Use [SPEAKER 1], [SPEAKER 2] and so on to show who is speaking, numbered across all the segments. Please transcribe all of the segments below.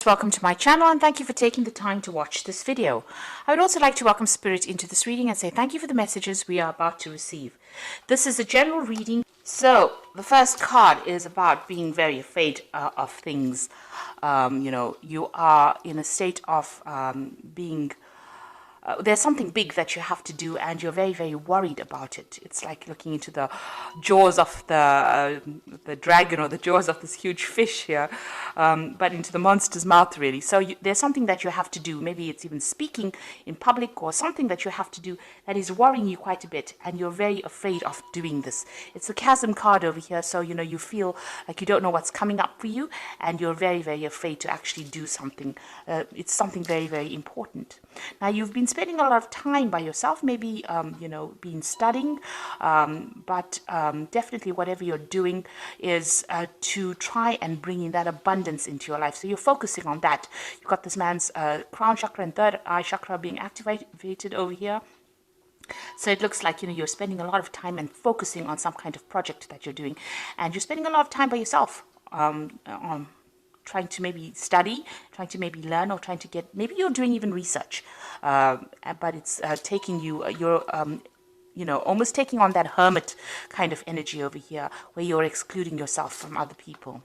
[SPEAKER 1] Welcome to my channel and thank you for taking the time to watch this video. I would also like to welcome Spirit into this reading and say thank you for the messages we are about to receive. This is a general reading. So the first card is about being very afraid of things. You are in a state of being there's something big that you have to do and you're very, very worried about it. It's like looking into the jaws of the dragon or the jaws of this huge fish here, but into the monster's mouth, really. So there's something that you have to do. Maybe it's even speaking in public or something that you have to do that is worrying you quite a bit, and you're very afraid of doing this. It's the chasm card over here, so you feel like you don't know what's coming up for you, and you're very, very afraid to actually do something. It's something very, very important. Now, you've been spending a lot of time by yourself, maybe, been studying, but definitely whatever you're doing is to try and bring in that abundance into your life. So you're focusing on that. You've got this man's crown chakra and third eye chakra being activated over here. So it looks like, you're spending a lot of time and focusing on some kind of project that you're doing. And you're spending a lot of time by yourself trying to maybe study, trying to maybe learn, or trying to get, maybe you're doing even research, but it's taking you, you're almost taking on that hermit kind of energy over here, where you're excluding yourself from other people.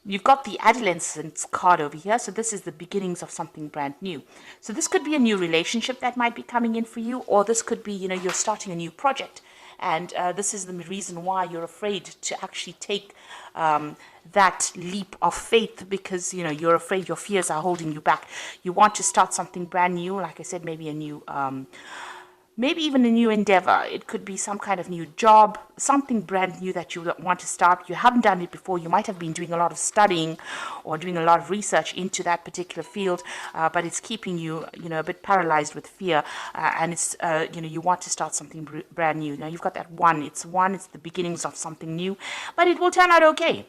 [SPEAKER 1] You've got the adolescence card over here, so this is the beginnings of something brand new. So this could be a new relationship that might be coming in for you, or this could be, you're starting a new project. And this is the reason why you're afraid to actually take that leap of faith, because you're afraid your fears are holding you back. You want to start something brand new, like I said, maybe a new maybe even a new endeavor. It could be some kind of new job, something brand new that you want to start. You haven't done it before. You might have been doing a lot of studying or doing a lot of research into that particular field, but it's keeping you, a bit paralyzed with fear. And it's, you want to start something brand new. Now you've got that one. It's the beginnings of something new, but it will turn out okay.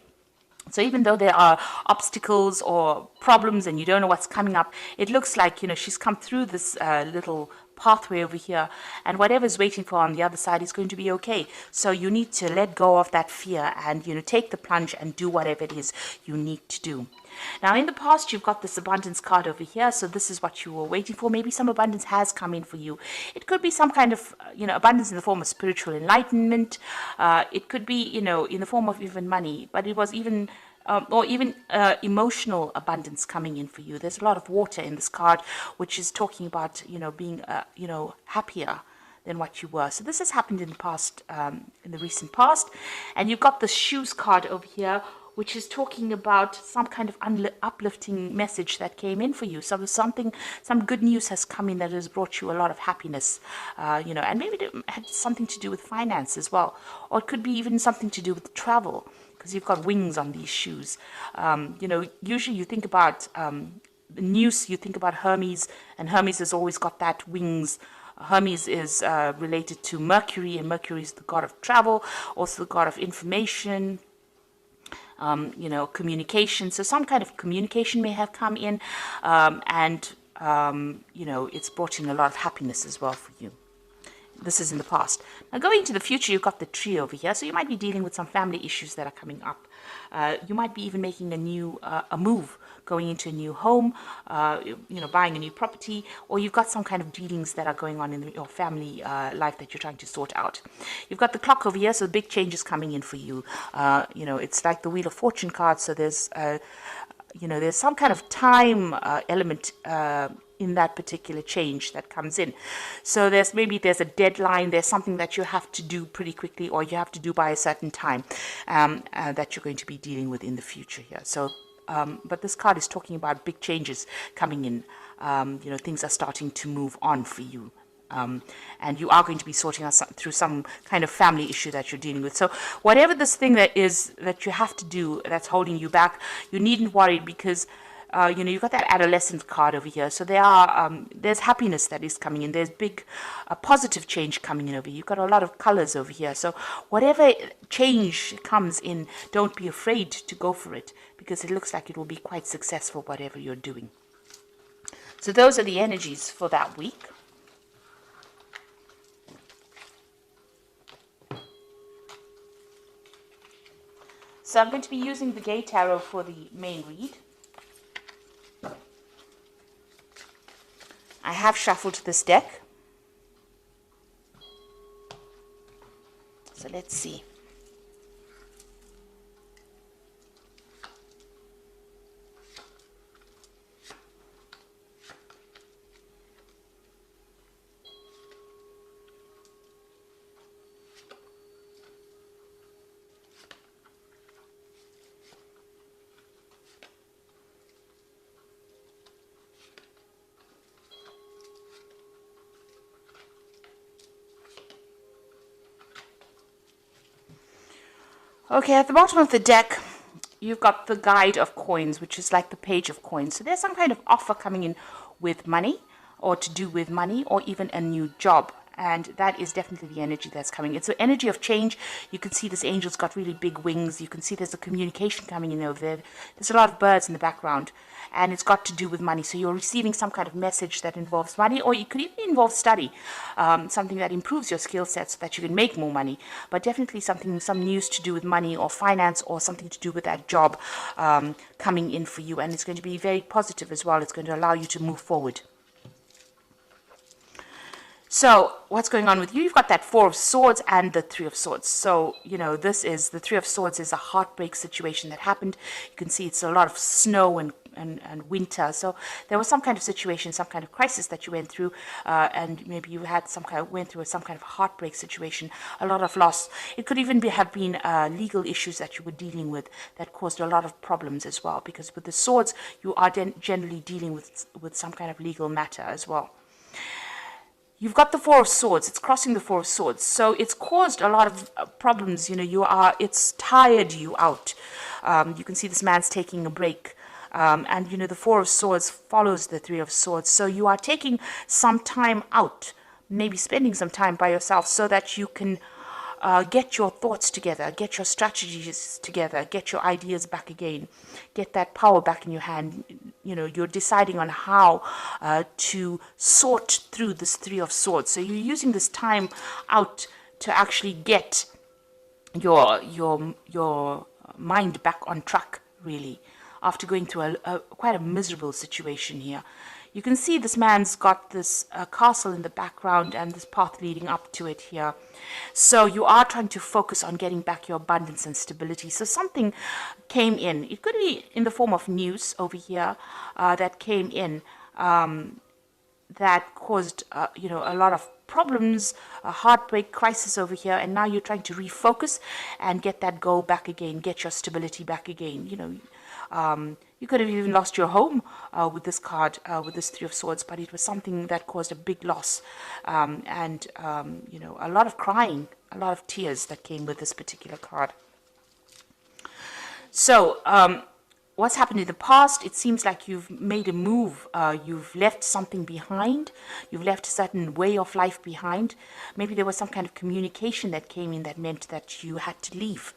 [SPEAKER 1] So even though there are obstacles or problems and you don't know what's coming up, it looks like, she's come through this little pathway over here, and whatever's waiting for on the other side is going to be okay. So you need to let go of that fear and, take the plunge and do whatever it is you need to do. Now, in the past, you've got this abundance card over here. So this is what you were waiting for. Maybe some abundance has come in for you. It could be some kind of, abundance in the form of spiritual enlightenment. It could be, in the form of even money, but it was even or even emotional abundance coming in for you. There's a lot of water in this card, which is talking about, being, happier than what you were. So this has happened in the past, in the recent past. And you've got the shoes card over here, which is talking about some kind of uplifting message that came in for you. So some good news has come in that has brought you a lot of happiness, and maybe it had something to do with finance as well. Or it could be even something to do with travel, because you've got wings on these shoes. Usually you think about the news, you think about Hermes, and Hermes has always got that wings. Hermes is related to Mercury, and Mercury is the god of travel, also the god of information, communication. So some kind of communication may have come in, and it's brought in a lot of happiness as well for you. This is in the past. Now, going into the future, you've got the tree over here. So you might be dealing with some family issues that are coming up. You might be even making a new a move, going into a new home, buying a new property, or you've got some kind of dealings that are going on in your family life that you're trying to sort out. You've got the clock over here, so big changes coming in for you. It's like the Wheel of Fortune card. So there's there's some kind of time element in that particular change that comes in. So there's a deadline, there's something that you have to do pretty quickly, or you have to do by a certain time that you're going to be dealing with in the future here. So but this card is talking about big changes coming in. Things are starting to move on for you. And you are going to be sorting out through some kind of family issue that you're dealing with. So whatever this thing that is that you have to do that's holding you back, you needn't worry, because you've got that adolescent card over here. So there's happiness that is coming in. There's big positive change coming in over here. You've got a lot of colors over here. So whatever change comes in, don't be afraid to go for it, because it looks like it will be quite successful, whatever you're doing. So those are the energies for that week. So I'm going to be using the Gay Tarot for the main read. I have shuffled this deck. So let's see. Okay, at the bottom of the deck, you've got the Guide of Coins, which is like the Page of Coins. So there's some kind of offer coming in with money, or to do with money, or even a new job. And that is definitely the energy that's coming. It's an energy of change. You can see this angel's got really big wings. You can see there's a communication coming in over there. There's a lot of birds in the background. And it's got to do with money. So you're receiving some kind of message that involves money, or it could even involve study, something that improves your skill set so that you can make more money. But definitely some news to do with money or finance, or something to do with that job coming in for you. And it's going to be very positive as well. It's going to allow you to move forward. So what's going on with you? You've got that Four of Swords and the Three of Swords. So, this is the Three of Swords is a heartbreak situation that happened. You can see it's a lot of snow and winter. So there was some kind of situation, some kind of crisis that you went through, and maybe you had went through some kind of heartbreak situation, a lot of loss. It could even have been legal issues that you were dealing with that caused a lot of problems as well. Because with the swords, you are generally dealing with some kind of legal matter as well. You've got the Four of Swords. It's crossing the Four of Swords. So it's caused a lot of problems. It's tired you out. You can see this man's taking a break. And the Four of Swords follows the Three of Swords. So you are taking some time out, maybe spending some time by yourself so that you can get your thoughts together, get your strategies together, get your ideas back again, get that power back in your hand. You're deciding on how to sort through this Three of Swords. So you're using this time out to actually get your mind back on track, really, after going through quite a miserable situation here. You can see this man's got this castle in the background and this path leading up to it here. So you are trying to focus on getting back your abundance and stability. So something came in. It could be in the form of news over here that came in that caused, a lot of problems, a heartbreak, crisis over here. And now you're trying to refocus and get that goal back again, get your stability back again. You could have even lost your home with this card, with this Three of Swords, but it was something that caused a big loss and a lot of crying, a lot of tears that came with this particular card. So what's happened in the past, it seems like you've made a move, you've left something behind, you've left a certain way of life behind. Maybe there was some kind of communication that came in that meant that you had to leave.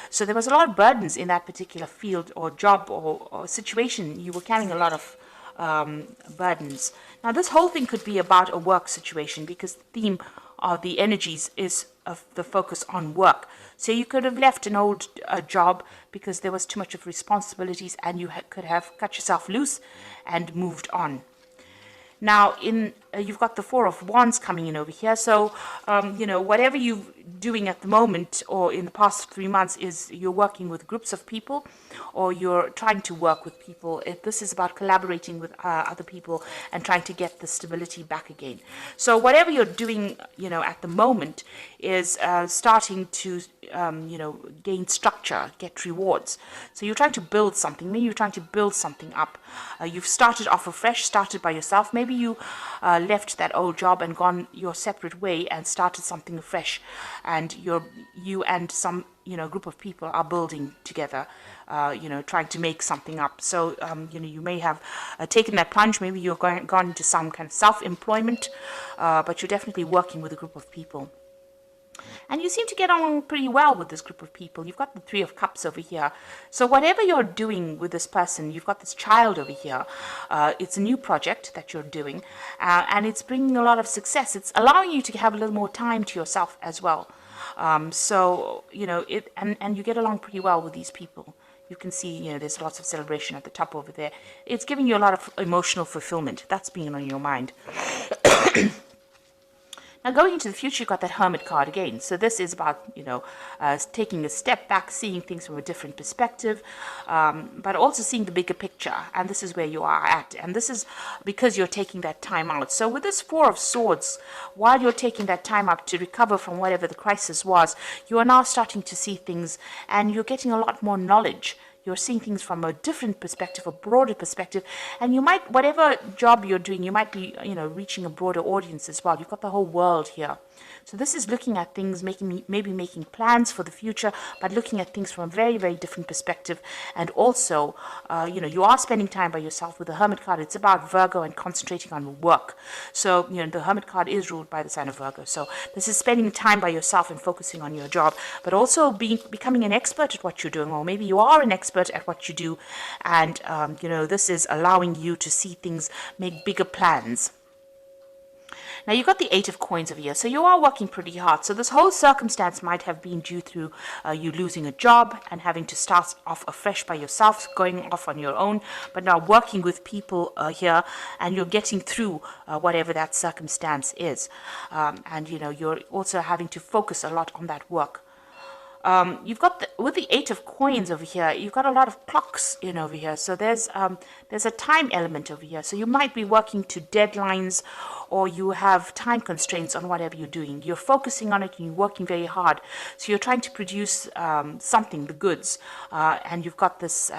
[SPEAKER 1] So there was a lot of burdens in that particular field or job or situation. You were carrying a lot of burdens. Now this whole thing could be about a work situation, because the theme of the energies is of the focus on work. So you could have left an old job because there was too much of responsibilities, and you could have cut yourself loose and moved on. Now, you've got the Four of Wands coming in over here. So, whatever you're doing at the moment or in the past 3 months is you're working with groups of people, or you're trying to work with people. This is about collaborating with other people and trying to get the stability back again. So whatever you're doing, at the moment is starting to, gain structure, get rewards. So you're trying to build something. Maybe you're trying to build something up. You've started off afresh, started by yourself. Maybe you left that old job and gone your separate way and started something afresh, and you and some group of people are building together, trying to make something up. So you may have taken that plunge. Maybe you're gone into some kind of self-employment, but you're definitely working with a group of people. And you seem to get on pretty well with this group of people. You've got the Three of Cups over here. So whatever you're doing with this person, you've got this child over here. It's a new project that you're doing, and it's bringing a lot of success. It's allowing you to have a little more time to yourself as well. And you get along pretty well with these people. You can see, there's lots of celebration at the top over there. It's giving you a lot of emotional fulfillment. That's being on your mind. Now, going into the future, you've got that Hermit card again. So this is about, taking a step back, seeing things from a different perspective, but also seeing the bigger picture. And this is where you are at. And this is because you're taking that time out. So with this Four of Swords, while you're taking that time out to recover from whatever the crisis was, you are now starting to see things and you're getting a lot more knowledge. You're seeing things from a different perspective, a broader perspective, and you might, whatever job you're doing, you might be, reaching a broader audience as well. You've got the whole world here. So this is looking at things, maybe making plans for the future, but looking at things from a very, very different perspective. And also, you are spending time by yourself with the Hermit card. It's about Virgo and concentrating on work. So, the Hermit card is ruled by the sign of Virgo. So this is spending time by yourself and focusing on your job, but also becoming an expert at what you're doing, or maybe you are an expert at what you do. And, this is allowing you to see things, make bigger plans. Now, you've got the Eight of Coins over here, so you are working pretty hard. So this whole circumstance might have been due through you losing a job and having to start off afresh by yourself, going off on your own, but now working with people here, and you're getting through whatever that circumstance is. And, you're also having to focus a lot on that work. You've got with the Eight of Coins over here, you've got a lot of clocks in over here. So there's a time element over here. So you might be working to deadlines, or you have time constraints on whatever you're doing. You're focusing on it and you're working very hard. So you're trying to produce something, the goods, and you've got this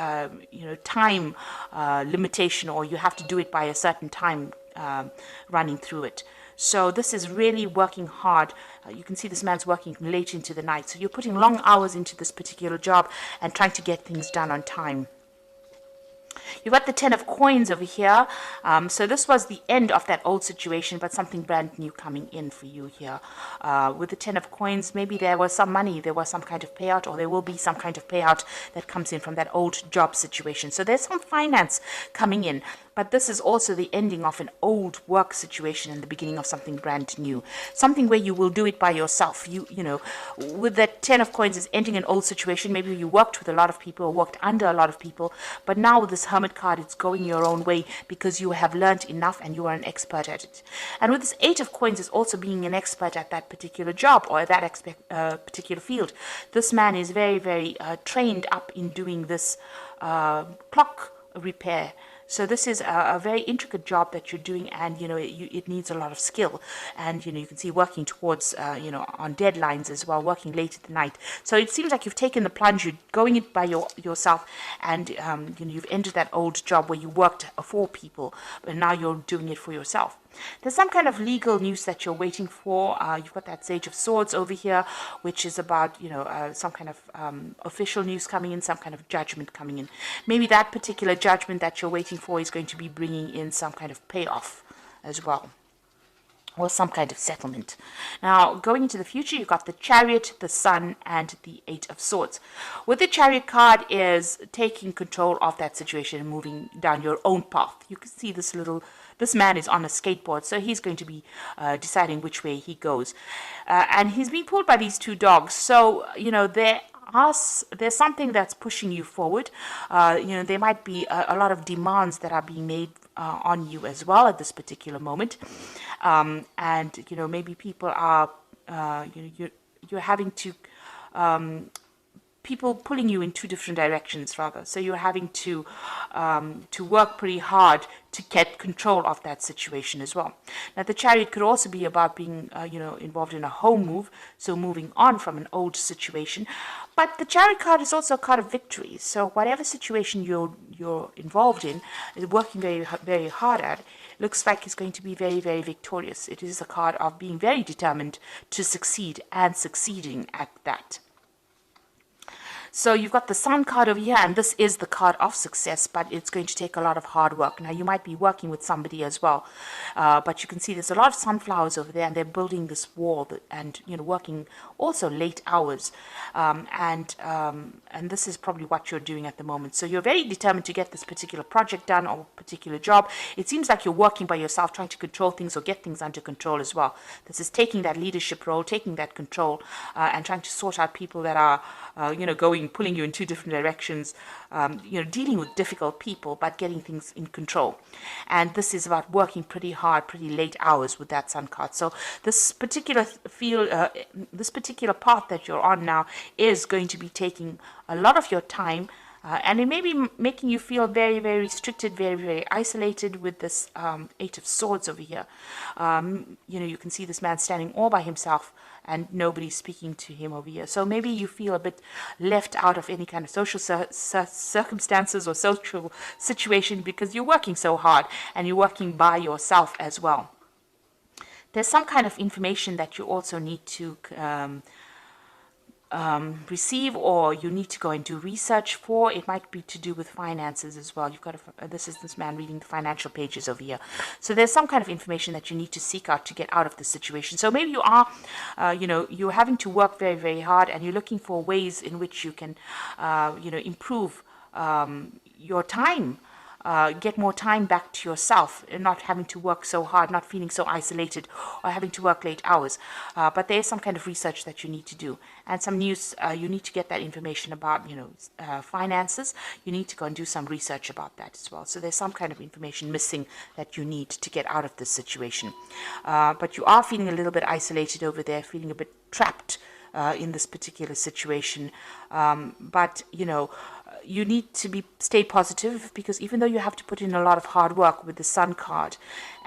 [SPEAKER 1] time limitation, or you have to do it by a certain time running through it. So this is really working hard. You can see this man's working late into the night. So you're putting long hours into this particular job and trying to get things done on time. You've got the Ten of Coins over here. So this was the end of that old situation, but something brand new coming in for you here. With the Ten of Coins, maybe there was some money, there was some kind of payout, or there will be some kind of payout that comes in from that old job situation. So there's some finance coming in. But this is also the ending of an old work situation and the beginning of something brand new. Something where you will do it by yourself. With that Ten of Coins is ending an old situation. Maybe you worked with a lot of people or worked under a lot of people. But now with this Hermit card, it's going your own way because you have learned enough and you are an expert at it. And with this Eight of Coins is also being an expert at that particular job or that particular field. This man is very, very trained up in doing this clock repair. So this is a very intricate job that you're doing, and it needs a lot of skill. And you can see working towards on deadlines as well, working late at the night. So it seems like you've taken the plunge, you're going it by yourself, and you've entered that old job where you worked for people, but now you're doing it for yourself. There's some kind of legal news that you're waiting for. You've got that Sage of Swords over here, which is about, some kind of official news coming in, some kind of judgment coming in. Maybe that particular judgment that you're waiting for is going to be bringing in some kind of payoff as well, or some kind of settlement. Now, going into the future, you've got the Chariot, the Sun, and the Eight of Swords. With the Chariot card is taking control of that situation and moving down your own path. You can see this man is on a skateboard, so he's going to be deciding which way he goes. And he's being pulled by these two dogs. So, there's something that's pushing you forward. There might be a lot of demands that are being made on you as well at this particular moment. And, maybe people are, you're having to, people pulling you in two different directions, rather. So you're having to work pretty hard to get control of that situation as well. Now, the Chariot could also be about being, involved in a home move, so moving on from an old situation. But the Chariot card is also a card of victory. So whatever situation you're involved in, working very, very hard at, looks like it's going to be very, very victorious. It is a card of being very determined to succeed and succeeding at that. So you've got the Sun card over here, and this is the card of success, but it's going to take a lot of hard work. Now, you might be working with somebody as well, but you can see there's a lot of sunflowers over there, and they're building this wall and, working also late hours. And this is probably what you're doing at the moment. So you're very determined to get this particular project done or particular job. It seems like you're working by yourself, trying to control things or get things under control as well. This is taking that leadership role, taking that control, and trying to sort out people that are, going pulling you in two different directions, dealing with difficult people, but getting things in control. And this is about working pretty hard, pretty late hours with that Sun card. So this particular this particular path that you're on now is going to be taking a lot of your time. And it may be making you feel very, very restricted, very, very isolated with this Eight of Swords over here. You can see this man standing all by himself and nobody speaking to him over here. So maybe you feel a bit left out of any kind of social circumstances or social situation because you're working so hard and you're working by yourself as well. There's some kind of information that you also need to receive, or you need to go and do research for. It might be to do with finances as well. You've got this is this man reading the financial pages over here. So there's some kind of information that you need to seek out to get out of the situation. So maybe you are, you're having to work very, very hard, and you're looking for ways in which you can, improve your time. Get more time back to yourself and not having to work so hard, not feeling so isolated or having to work late hours. But there is some kind of research that you need to do, and some news. You need to get that information about, finances. You need to go and do some research about that as well. So there's some kind of information missing that you need to get out of this situation. But you are feeling a little bit isolated over there, feeling a bit trapped in this particular situation. But you need to stay positive, because even though you have to put in a lot of hard work with the Sun card,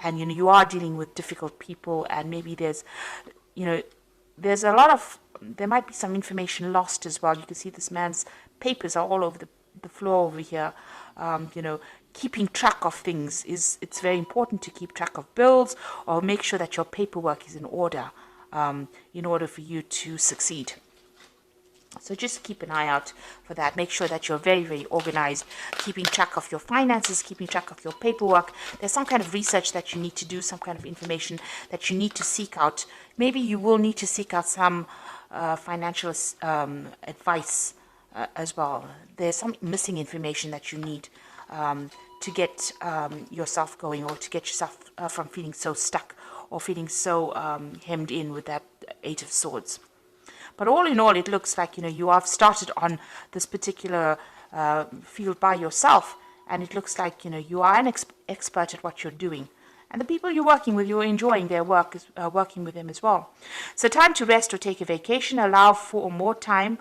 [SPEAKER 1] and you are dealing with difficult people, and maybe there might be some information lost as well. You can see this man's papers are all over the floor over here. Keeping track of things it's very important to keep track of bills, or make sure that your paperwork is in order for you to succeed. So just keep an eye out for that. Make sure that you're very, very organized, keeping track of your finances, keeping track of your paperwork. There's some kind of research that you need to do, some kind of information that you need to seek out. Maybe you will need to seek out some financial advice as well. There's some missing information that you need to get yourself going, or to get yourself from feeling so stuck or feeling so hemmed in with that Eight of Swords. But all in all, it looks like, you have started on this particular field by yourself, and it looks like, you are an expert at what you're doing. And the people you're working with, you're enjoying their work, working with them as well. So time to rest or take a vacation. Allow for more time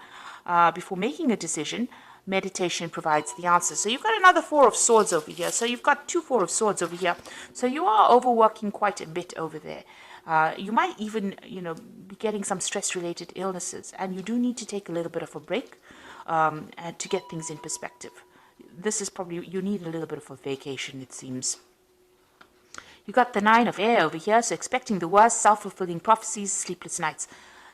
[SPEAKER 1] before making a decision. Meditation provides the answer. So you've got another Four of Swords over here. So you've got two Four of Swords over here. So you are overworking quite a bit over there. You might even, be getting some stress-related illnesses, and you do need to take a little bit of a break and to get things in perspective. This is probably, you need a little bit of a vacation, it seems. You got the Nine of Air over here, so expecting the worst, self-fulfilling prophecies, sleepless nights.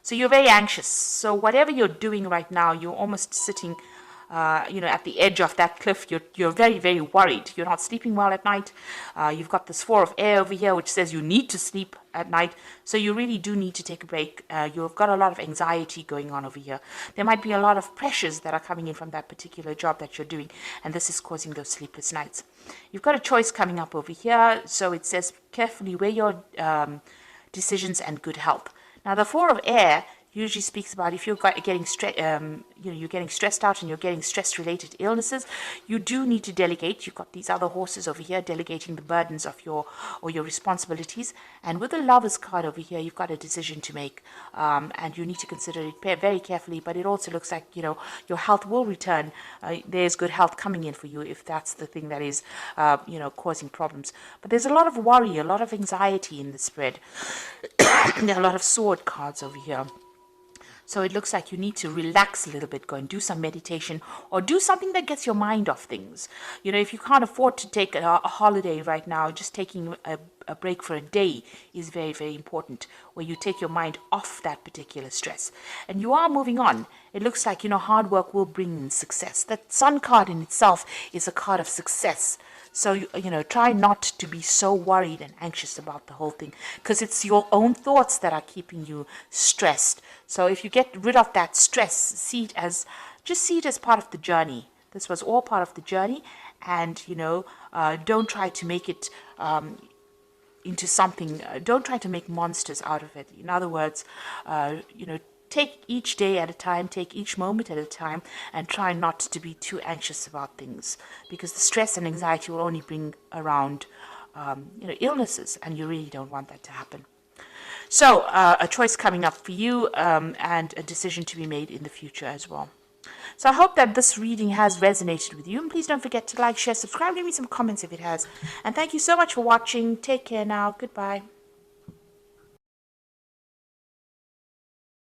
[SPEAKER 1] So you're very anxious. So whatever you're doing right now, you're almost sitting at the edge of that cliff. You're very, very worried. You're not sleeping well at night. You've got this Four of Air over here, which says you need to sleep at night. So you really do need to take a break. You've got a lot of anxiety going on over here. There might be a lot of pressures that are coming in from that particular job that you're doing, and this is causing those sleepless nights. You've got a choice coming up over here. So it says carefully weigh your decisions and good health. Now the Four of Air usually speaks about if you're getting you're getting stressed out and you're getting stress-related illnesses, you do need to delegate. You've got these other horses over here delegating the burdens of your responsibilities. And with the Lover's card over here, you've got a decision to make, and you need to consider it very carefully. But it also looks like your health will return. There's good health coming in for you if that's the thing that is causing problems. But there's a lot of worry, a lot of anxiety in the spread. There are a lot of sword cards over here. So it looks like you need to relax a little bit, go and do some meditation, or do something that gets your mind off things. If you can't afford to take a holiday right now, just taking a break for a day is very, very important, where you take your mind off that particular stress. And you are moving on. It looks like, hard work will bring in success. That Sun card in itself is a card of success. So, try not to be so worried and anxious about the whole thing, because it's your own thoughts that are keeping you stressed. So if you get rid of that stress, see it as part of the journey. This was all part of the journey, and, don't try to make it into something, don't try to make monsters out of it. In other words, take each day at a time, take each moment at a time, and try not to be too anxious about things, because the stress and anxiety will only bring around illnesses, and you really don't want that to happen. So, a choice coming up for you, and a decision to be made in the future as well. So I hope that this reading has resonated with you. And please don't forget to like, share, subscribe, leave me some comments if it has. And thank you so much for watching. Take care now. Goodbye.